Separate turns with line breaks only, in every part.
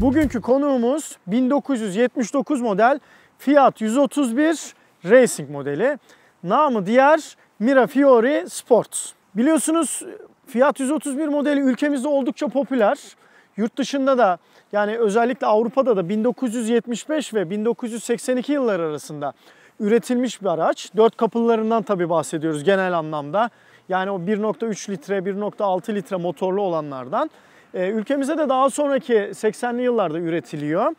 Bugünkü konuğumuz 1979 model Fiat 131 Racing modeli. Namı diğer Mirafiori Sport. Biliyorsunuz Fiat 131 modeli ülkemizde oldukça popüler. Yurt dışında da, yani özellikle Avrupa'da da 1975 ve 1982 yılları arasında üretilmiş bir araç. 4 kapılılarından tabii bahsediyoruz genel anlamda. Yani o 1.3 litre, 1.6 litre motorlu olanlardan. Ülkemizde de daha sonraki 80'li yıllarda üretiliyor.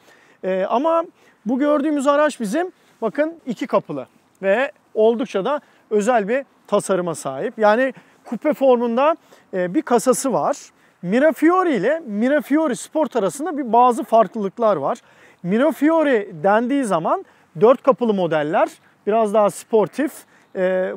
Ama bu gördüğümüz araç bizim, bakın, 2 kapılı ve oldukça da özel bir tasarıma sahip. Yani kupe formunda bir kasası var. Mirafiori ile Mirafiori Sport arasında bazı farklılıklar var. Mirafiori dendiği zaman 4 kapılı modeller biraz daha sportif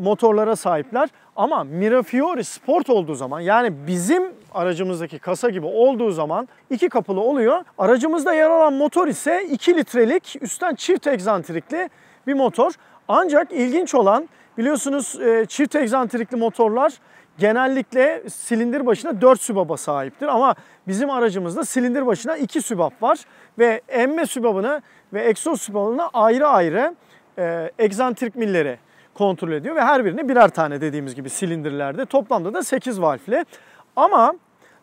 motorlara sahipler. Ama Mirafiori Sport olduğu zaman, yani bizim aracımızdaki kasa gibi olduğu zaman 2 kapılı oluyor. Aracımızda yer alan motor ise 2 litrelik üstten çift egzantrikli bir motor. Ancak ilginç olan, biliyorsunuz çift egzantrikli motorlar genellikle silindir başına 4 sübaba sahiptir. Ama bizim aracımızda silindir başına 2 sübap var. Ve emme sübabını ve egzoz sübabını ayrı ayrı egzantrik milleri kontrol ediyor. Ve her birini birer tane, dediğimiz gibi, silindirlerde. Toplamda da 8 valfli. Ama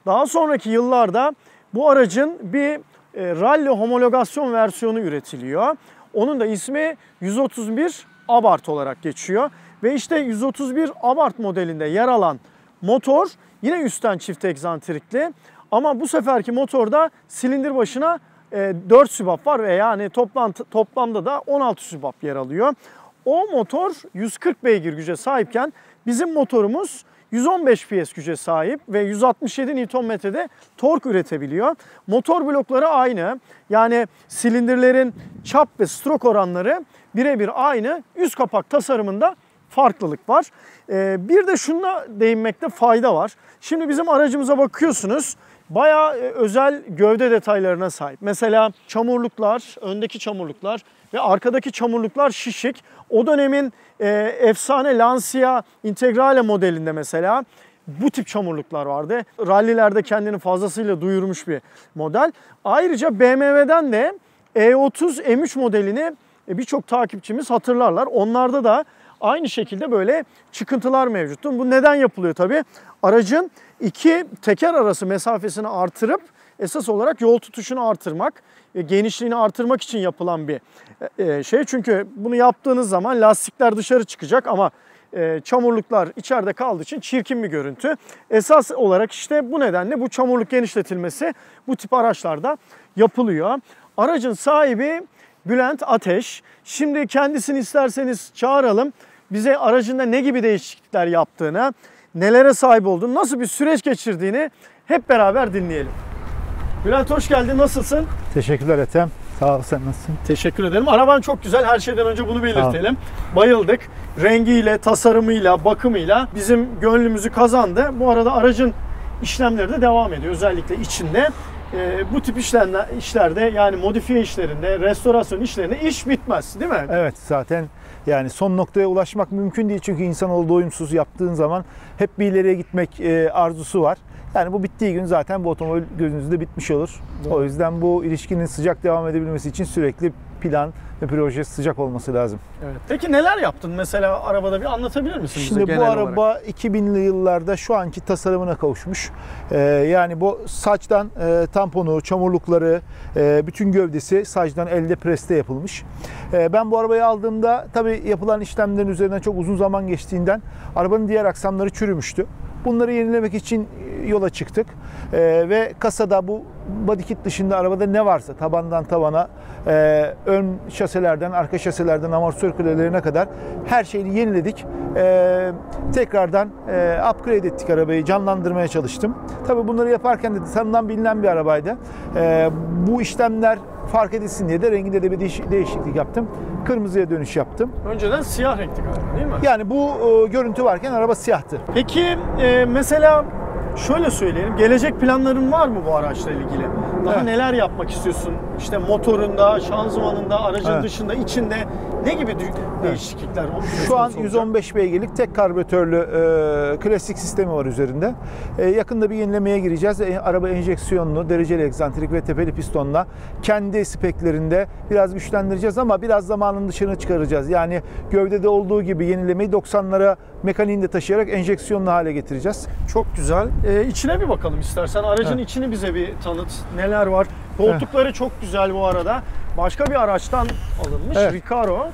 daha sonraki yıllarda bu aracın bir rally homologasyon versiyonu üretiliyor. Onun da ismi 131 Abarth olarak geçiyor. Ve işte 131 Abarth modelinde yer alan motor yine üstten çift egzantrikli. Ama bu seferki motorda silindir başına 4 sübap var ve yani toplamda da 16 sübap yer alıyor. O motor 140 beygir güce sahipken bizim motorumuz 115 PS güce sahip ve 167 Nm'de tork üretebiliyor. Motor blokları aynı. Yani silindirlerin çap ve strok oranları birebir aynı. Üst kapak tasarımında farklılık var. Bir de şuna değinmekte fayda var. Şimdi bizim aracımıza bakıyorsunuz. Bayağı özel gövde detaylarına sahip. Mesela çamurluklar, öndeki çamurluklar ve arkadaki çamurluklar şişik. O dönemin efsane Lancia Integrale modelinde mesela bu tip çamurluklar vardı. Rallilerde kendini fazlasıyla duyurmuş bir model. Ayrıca BMW'den de E30 M3 modelini birçok takipçimiz hatırlarlar. Onlarda da aynı şekilde böyle çıkıntılar mevcuttu. Bu neden yapılıyor tabii? Aracın iki teker arası mesafesini artırıp esas olarak yol tutuşunu artırmak, genişliğini artırmak için yapılan bir şey. Çünkü bunu yaptığınız zaman lastikler dışarı çıkacak ama çamurluklar içeride kaldığı için çirkin bir görüntü. Esas olarak işte bu nedenle bu çamurluk genişletilmesi bu tip araçlarda yapılıyor. Aracın sahibi Bülent Ateş. Şimdi kendisini isterseniz çağıralım. Bize aracında ne gibi değişiklikler yaptığını, nelere sahip olduğunu, nasıl bir süreç geçirdiğini hep beraber dinleyelim. Bülent, hoş geldin. Nasılsın?
Teşekkürler Ethem. Sağ ol, sen nasılsın?
Teşekkür ederim. Araban çok güzel. Her şeyden önce bunu belirtelim. Bayıldık. Rengiyle, tasarımıyla, bakımıyla bizim gönlümüzü kazandı. Bu arada aracın işlemleri de devam ediyor. Özellikle içinde. Bu tip işlerde, yani modifiye işlerinde, restorasyon işlerinde iş bitmez, değil mi?
Evet, zaten yani son noktaya ulaşmak mümkün değil. Çünkü insanoğlu doyumsuz, yaptığın zaman hep bir ileriye gitmek arzusu var. Yani bu bittiği gün zaten bu otomobil gözünüzde bitmiş olur. Evet. O yüzden bu ilişkinin sıcak devam edebilmesi için sürekli plan ve proje sıcak olması lazım.
Evet. Peki neler yaptın mesela arabada, bir anlatabilir misin bize?
Şimdi bu araba 2000'li yıllarda şu anki tasarımına kavuşmuş. Yani bu saçtan tamponu, çamurlukları, bütün gövdesi saçtan elde preste yapılmış. Ben bu arabayı aldığımda tabii yapılan işlemlerin üzerinden çok uzun zaman geçtiğinden arabanın diğer aksamları çürümüştü. Bunları yenilemek için yola çıktık ve kasada bu body kit dışında arabada ne varsa tabandan tavana, ön şaselerden, arka şaselerden amortisör kulelerine kadar her şeyini yeniledik. Tekrardan upgrade ettik arabayı, canlandırmaya çalıştım. Tabii bunları yaparken de tanınan bilinen bir arabaydı. Bu işlemler fark edilsin diye de renginde de bir değişiklik yaptım. Kırmızıya dönüş yaptım.
Önceden siyah renkli galiba, değil mi?
Yani bu görüntü varken araba siyahtı.
Peki mesela şöyle söyleyelim, gelecek planların var mı bu araçla ilgili? Daha neler yapmak istiyorsun? İşte motorunda, şanzımanında, aracın dışında, içinde Ne gibi değişiklikler olmuş?
Şu an 115 beygirlik tek karbüratörlü klasik sistemi var üzerinde. Yakında bir yenilemeye gireceğiz. Araba enjeksiyonlu, dereceli egzantrik ve tepeli pistonla kendi speklerinde biraz güçlendireceğiz ama biraz zamanın dışına çıkaracağız. Yani gövdede olduğu gibi yenilemeyi 90'lara mekaniğinde taşıyarak enjeksiyonlu hale getireceğiz.
Çok güzel. İçine bir bakalım istersen. Aracın içini bize bir tanıt. Neler var? Koltukları çok güzel bu arada. Başka bir araçtan alınmış. Recaro.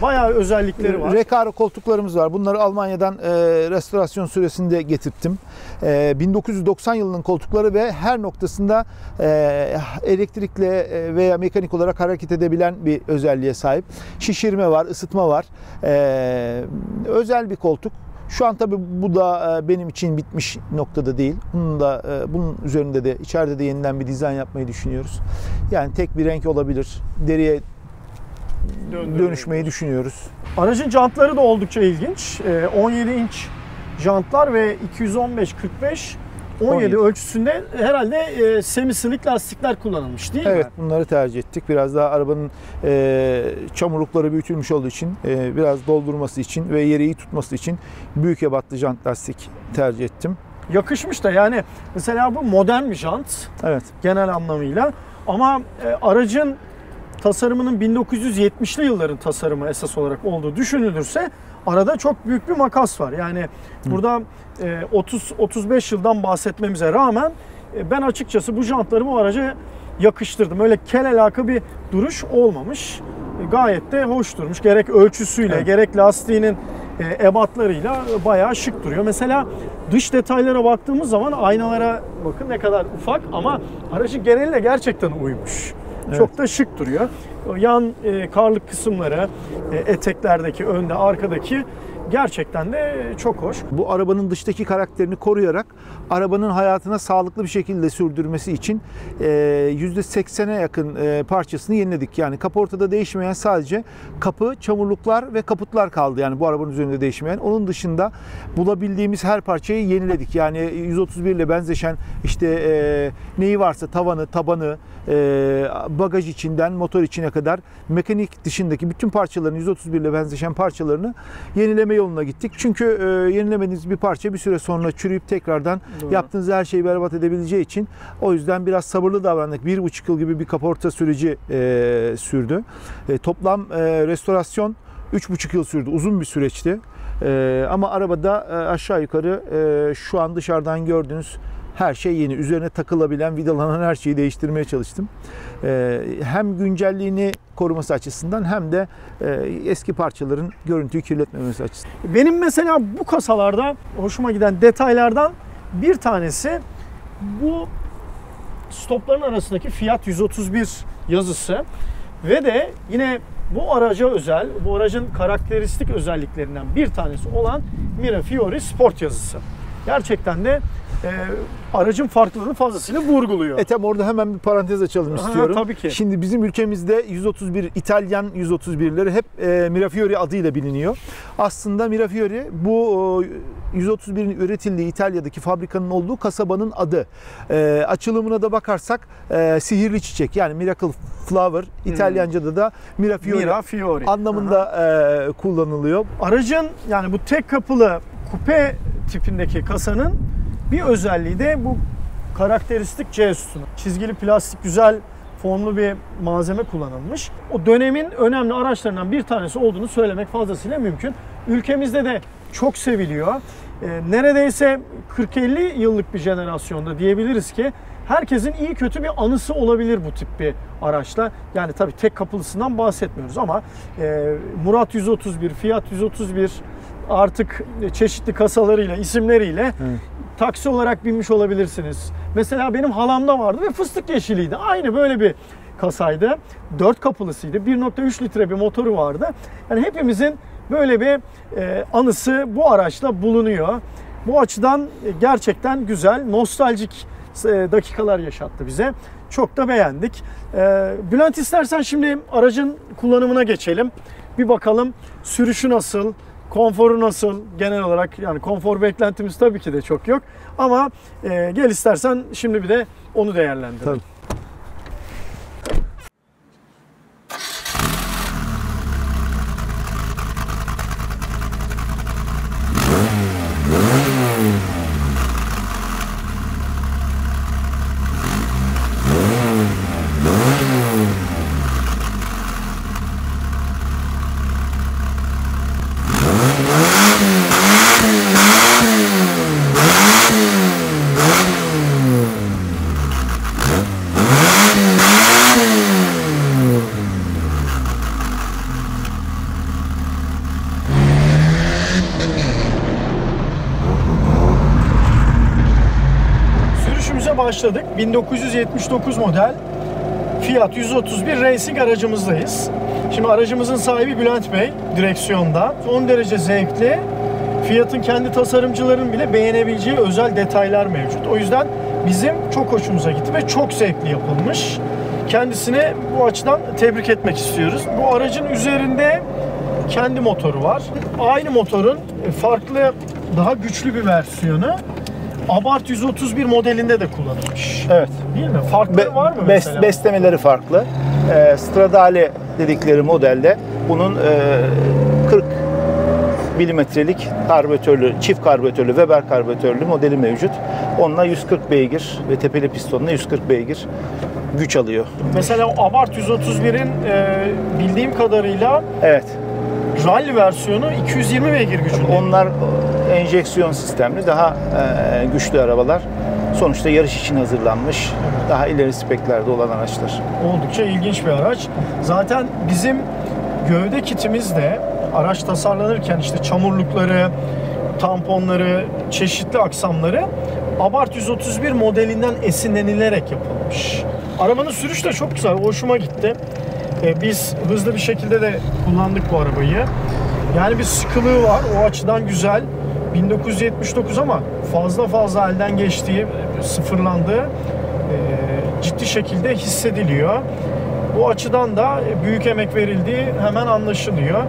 Bayağı özellikleri var.
Recaro koltuklarımız var. Bunları Almanya'dan restorasyon süresinde getirttim. 1990 yılının koltukları ve her noktasında elektrikle veya mekanik olarak hareket edebilen bir özelliğe sahip. Şişirme var, ısıtma var. Özel bir koltuk. Şu an tabii bu da benim için bitmiş noktada değil. Bunun üzerinde de içeride de yeniden bir dizayn yapmayı düşünüyoruz. Yani tek bir renk olabilir. Deriye dönüşmeyi düşünüyoruz.
Aracın jantları da oldukça ilginç. 17 inç jantlar ve 215-45 17 ölçüsünde herhalde semi-slick lastikler kullanılmış değil mi?
Evet, bunları tercih ettik. Biraz daha arabanın çamurlukları büyütülmüş olduğu için, biraz doldurması için ve yeri iyi tutması için büyük ebatlı jant lastik tercih ettim.
Yakışmış da yani mesela bu modern bir jant.
Evet.
Genel anlamıyla. Ama aracın tasarımının 1970'li yılların tasarımı esas olarak olduğu düşünülürse arada çok büyük bir makas var. Yani burada 30-35 yıldan bahsetmemize rağmen ben açıkçası bu jantları bu araca yakıştırdım. Öyle kel alaka bir duruş olmamış. Gayet de hoş durmuş. Gerek ölçüsüyle, gerek lastiğinin ebatlarıyla bayağı şık duruyor. Mesela dış detaylara baktığımız zaman aynalara bakın ne kadar ufak ama aracın geneline gerçekten uymuş. Evet. Çok da şık duruyor. Yan karlık kısımları, eteklerdeki, önde, arkadaki gerçekten de çok hoş.
Bu arabanın dıştaki karakterini koruyarak arabanın hayatına sağlıklı bir şekilde sürdürmesi için %80'e yakın parçasını yeniledik. Yani kaportada değişmeyen sadece kapı, çamurluklar ve kaputlar kaldı. Yani bu arabanın üzerinde değişmeyen. Onun dışında bulabildiğimiz her parçayı yeniledik. Yani 131 ile benzeşen işte neyi varsa tavanı, tabanı, bagaj içinden motor içine kadar mekanik dışındaki bütün parçaların 131 ile benzeşen parçalarını yenileme yoluna gittik. Çünkü yenilemediğiniz bir parça bir süre sonra çürüyüp tekrardan yaptığınız her şeyi berbat edebileceği için o yüzden biraz sabırlı davrandık. 1,5 yıl gibi bir kaporta süreci sürdü. Toplam restorasyon 3,5 yıl sürdü. Uzun bir süreçti. Ama arabada aşağı yukarı şu an dışarıdan gördüğünüz her şey yeni. Üzerine takılabilen, vidalanan her şeyi değiştirmeye çalıştım. Hem güncelliğini koruması açısından hem de eski parçaların görüntüyü kirletmemesi açısından.
Benim mesela bu kasalarda hoşuma giden detaylardan bir tanesi bu stopların arasındaki Fiat 131 yazısı ve de yine bu araca özel, bu aracın karakteristik özelliklerinden bir tanesi olan Mirafiori Sport yazısı. Gerçekten de aracın farklılığını fazlasıyla vurguluyor.
Tam orada hemen bir parantez açalım istiyorum.
Tabii ki.
Şimdi bizim ülkemizde 131 İtalyan 131'leri hep Mirafiori adıyla biliniyor. Aslında Mirafiori bu 131'in üretildiği İtalya'daki fabrikanın olduğu kasabanın adı. Açılımına da bakarsak sihirli çiçek yani Miracle Flower İtalyanca'da da Mirafiori anlamında kullanılıyor.
Aracın yani bu tek kapılı kupe tipindeki kasanın bir özelliği de bu karakteristik C sütunu. Çizgili plastik güzel formlu bir malzeme kullanılmış. O dönemin önemli araçlarından bir tanesi olduğunu söylemek fazlasıyla mümkün. Ülkemizde de çok seviliyor. Neredeyse 40-50 yıllık bir jenerasyonda diyebiliriz ki herkesin iyi kötü bir anısı olabilir bu tip bir araçla. Yani tabii tek kapılısından bahsetmiyoruz ama Murat 131, Fiat 131 artık çeşitli kasalarıyla, isimleriyle taksi olarak binmiş olabilirsiniz. Mesela benim halamda vardı ve fıstık yeşiliydi. Aynı böyle bir kasaydı. 4 kapılısıydı. 1,3 litre bir motoru vardı. Yani hepimizin böyle bir anısı bu araçla bulunuyor. Bu açıdan gerçekten güzel, nostaljik dakikalar yaşattı bize. Çok da beğendik. Bülent istersen şimdi aracın kullanımına geçelim. Bir bakalım sürüşü nasıl, konforu nasıl genel olarak, yani konfor beklentimiz tabii ki de çok yok. Ama gel istersen şimdi bir de onu değerlendirelim. Tabii. başladık. 1979 model Fiat 131 Racing aracımızdayız. Şimdi aracımızın sahibi Bülent Bey direksiyonda. Son derece zevkli. Fiat'ın kendi tasarımcıların bile beğenebileceği özel detaylar mevcut. O yüzden bizim çok hoşumuza gitti ve çok zevkli yapılmış. Kendisine bu açıdan tebrik etmek istiyoruz. Bu aracın üzerinde kendi motoru var. Aynı motorun farklı, daha güçlü bir versiyonu Abarth 131 modelinde de kullanılmış.
Evet.
Değil mi? Farkları var mı mesela?
Beslemeleri farklı. Stradale dedikleri modelde bunun 40 milimetrelik karbüratörlü, çift karbüratörlü, Weber karbüratörlü modeli mevcut. Onunla 140 beygir ve tepeli pistonla 140 beygir güç alıyor.
Mesela Abarth 131'in bildiğim kadarıyla
Evet.
rally versiyonu 220 beygir gücünde.
Onlar enjeksiyon sistemli, daha güçlü arabalar. Sonuçta yarış için hazırlanmış, daha ileri speklerde olan araçlar.
Oldukça ilginç bir araç. Zaten bizim gövde kitimiz de araç tasarlanırken işte çamurlukları, tamponları, çeşitli aksamları Abarth 131 modelinden esinlenilerek yapılmış. Arabanın sürüşü de çok güzel, hoşuma gitti. Biz hızlı bir şekilde de kullandık bu arabayı. Yani bir sıkılığı var, o açıdan güzel. 1979 ama fazla elden geçtiği, sıfırlandığı ciddi şekilde hissediliyor. Bu açıdan da büyük emek verildiği hemen anlaşılıyor.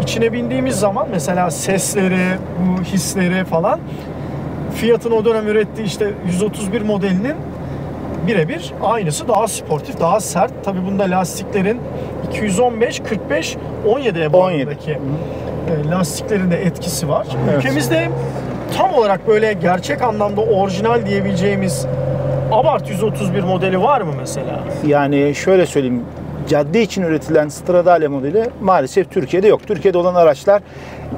İçine bindiğimiz zaman mesela sesleri, bu hisleri falan Fiat'ın o dönem ürettiği işte 131 modelinin birebir aynısı, daha sportif, daha sert. Tabii bunda lastiklerin 215, 45, 17 ebatındaki lastiklerin de etkisi var.
Evet.
Ülkemizde tam olarak böyle gerçek anlamda orijinal diyebileceğimiz Abarth 131 modeli var mı mesela?
Yani şöyle söyleyeyim, cadde için üretilen Stradale modeli maalesef Türkiye'de yok. Türkiye'de olan araçlar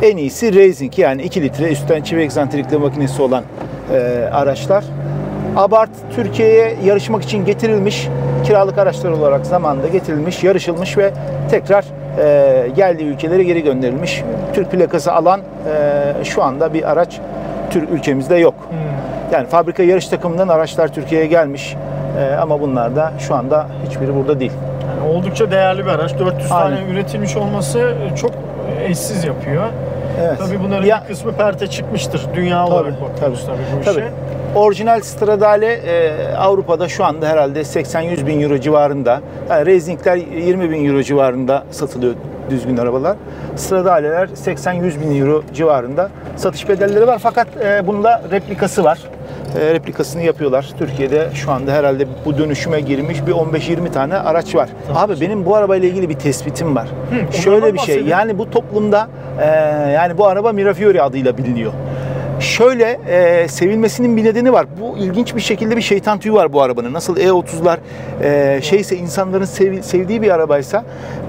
en iyisi Racing, yani 2 litre üstten çivi egzantrikli makinesi olan araçlar. Abarth Türkiye'ye yarışmak için getirilmiş, kiralık araçlar olarak zamanında getirilmiş, yarışılmış ve tekrar geldiği ülkelere geri gönderilmiş. Türk plakası alan şu anda bir araç ülkemizde yok. Yani fabrika yarış takımından araçlar Türkiye'ye gelmiş ama bunlar da şu anda hiçbiri burada değil.
Yani oldukça değerli bir araç. 400 tane üretilmiş olması çok eşsiz yapıyor.
Evet.
Tabii bunların bir kısmı perte çıkmıştır. Dünya olarak bakıyoruz tabii bu işe.
Orijinal Stradale Avrupa'da şu anda herhalde 80-100 bin euro civarında. Yani Racing'ler 20 bin euro civarında satılıyor, düzgün arabalar. Stradale'ler 80-100 bin euro civarında satış bedelleri var. Fakat bunda replikası var. Replikasını yapıyorlar. Türkiye'de şu anda herhalde bu dönüşüme girmiş bir 15-20 tane araç var. Abi benim bu arabayla ilgili bir tespitim var. Şöyle bir şey. Yani bu toplumda yani bu araba Mirafiori adıyla biliniyor. Şöyle sevilmesinin bir nedeni var. Bu ilginç bir şekilde bir şeytan tüyü var bu arabanın. Nasıl E30'lar şeyse, insanların sevdiği bir arabaysa,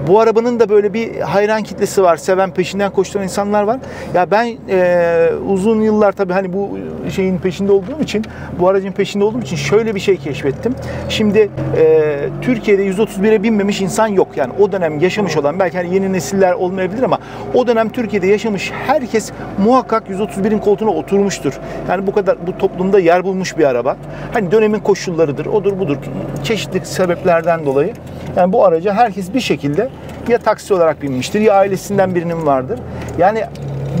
bu arabanın da böyle bir hayran kitlesi var. Seven, peşinden koşturan insanlar var. Ya ben uzun yıllar tabii hani bu şeyin peşinde olduğum için, bu aracın peşinde olduğum için şöyle bir şey keşfettim. Şimdi Türkiye'de 131'e binmemiş insan yok. Yani o dönem yaşamış olan, belki hani yeni nesiller olmayabilir ama o dönem Türkiye'de yaşamış herkes muhakkak 131'in koltuğuna oturmuştur. Yani bu kadar, bu toplumda yer bulmuş bir araba. Hani dönemin koşullarıdır, odur budur, çeşitli sebeplerden dolayı. Yani bu araca herkes bir şekilde ya taksi olarak binmiştir ya ailesinden birinin vardır. Yani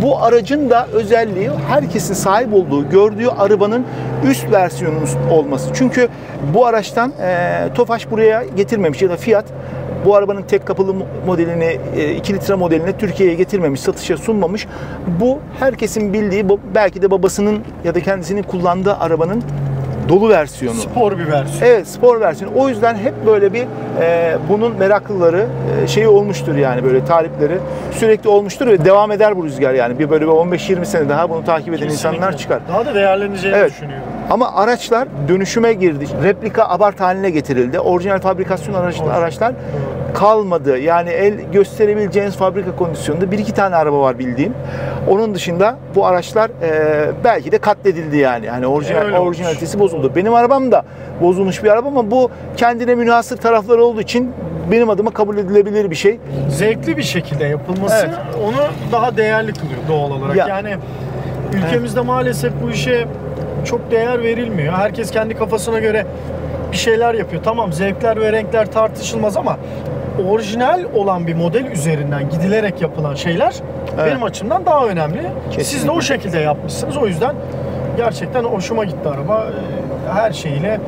bu aracın da özelliği herkesin sahip olduğu, gördüğü arabanın üst versiyonunun olması. Çünkü bu araçtan Tofaş buraya getirmemiş ya da Fiat bu arabanın tek kapılı modelini, 2 litre modelini Türkiye'ye getirmemiş, satışa sunmamış. Bu herkesin bildiği, belki de babasının ya da kendisinin kullandığı arabanın dolu versiyonu.
Spor bir versiyon.
Evet, spor versiyonu. O yüzden hep böyle bir bunun meraklıları şeyi olmuştur, yani böyle talipleri sürekli olmuştur ve devam eder bu rüzgar yani. Bir böyle 15-20 sene daha bunu takip eden insanlar çıkar.
Daha da değerleneceğini düşünüyorum.
Ama araçlar dönüşüme girdi. Replika Abarth haline getirildi. Orijinal fabrikasyon araçlar kalmadı. Yani el gösterebileceğiniz fabrika kondisyonunda 1-2 tane araba var bildiğim. Onun dışında bu araçlar belki de katledildi yani. Yani orijinalitesi bozuldu. Benim arabam da bozulmuş bir araba ama bu kendine münhasır tarafları olduğu için benim adıma kabul edilebilir bir şey.
Zevkli bir şekilde yapılması onu daha değerli kılıyor doğal olarak. Yani ülkemizde maalesef bu işe çok değer verilmiyor. Herkes kendi kafasına göre bir şeyler yapıyor. Tamam, zevkler ve renkler tartışılmaz ama orijinal olan bir model üzerinden gidilerek yapılan şeyler benim açımdan daha önemli.
Kesinlikle.
Siz de o şekilde yapmışsınız. O yüzden gerçekten hoşuma gitti araba. Her şeyiyle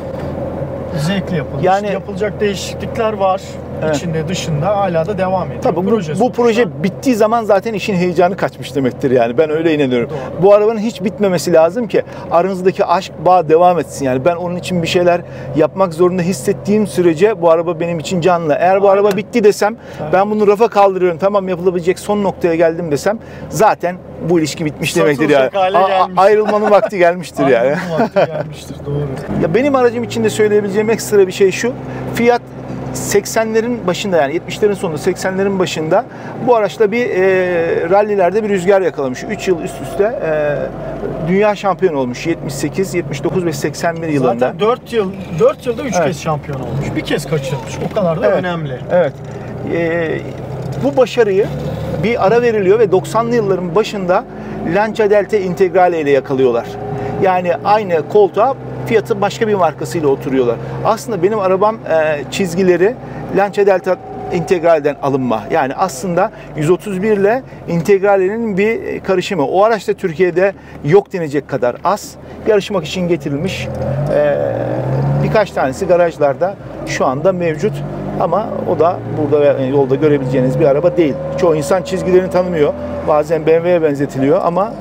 zevkli yapılmış.
Yani
yapılacak değişiklikler var.
Evet.
İçinde dışında hala da devam ediyor.
Tabii bu proje bittiği zaman zaten işin heyecanı kaçmış demektir yani. Ben öyle inanıyorum.
Doğru.
Bu arabanın hiç bitmemesi lazım ki aranızdaki aşk bağı devam etsin yani. Ben onun için bir şeyler yapmak zorunda hissettiğim sürece bu araba benim için canlı. Eğer bu araba bitti desem, ben bunu rafa kaldırıyorum, tamam yapılabilecek son noktaya geldim desem zaten bu ilişki bitmiş demektir yani. Ayrılmanın vakti gelmiştir yani.
Ayrılmanın vakti gelmiştir, doğru.
Ya benim aracım için de söyleyebileceğim ekstra bir şey şu. Fiat 80'lerin başında, yani 70'lerin sonunda 80'lerin başında bu araçla bir rallilerde bir rüzgar yakalamış. 3 yıl üst üste dünya şampiyonu olmuş. 78, 79 ve 81 yılında.
Zaten 4 yılda 3 kez şampiyon olmuş. Bir kez kaçırmış. O kadar da önemli.
Evet. Bu başarıyı bir ara veriliyor ve 90'lı yılların başında Lancia Delta Integrale ile yakalıyorlar. Yani aynı koltuğa Fiat'ın başka bir markasıyla oturuyorlar. Aslında benim arabam çizgileri Lancia Delta Integrale'den alınma. Yani aslında 131 ile Integrale'nin bir karışımı. O araç da Türkiye'de yok denecek kadar az. Yarışmak için getirilmiş. Birkaç tanesi garajlarda şu anda mevcut. Ama o da burada yolda görebileceğiniz bir araba değil. Çoğu insan çizgilerini tanımıyor. Bazen BMW'ye benzetiliyor ama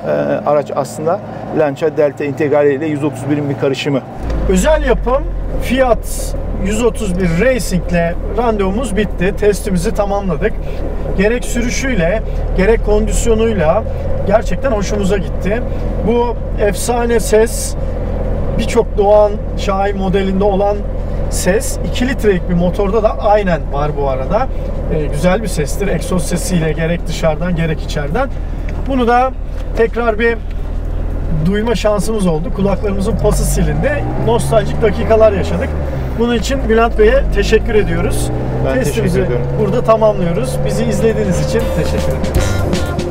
araç aslında Lancia Delta Integrale ile 131'in bir karışımı.
Özel yapım Fiat 131 Racing ile randevumuz bitti. Testimizi tamamladık. Gerek sürüşüyle, gerek kondisyonuyla gerçekten hoşumuza gitti. Bu efsane ses, birçok Doğan Şahin modelinde olan ses 2 litrelik bir motorda da aynen var bu arada. Güzel bir sestir. Egzoz sesiyle gerek dışarıdan gerek içeriden. Bunu da tekrar bir duyma şansımız oldu. Kulaklarımızın pası silindi. Nostaljik dakikalar yaşadık. Bunun için Bülent Bey'e teşekkür ediyoruz.
Ben
Testimizi
teşekkür ediyorum.
burada tamamlıyoruz. Bizi izlediğiniz için teşekkür ederiz.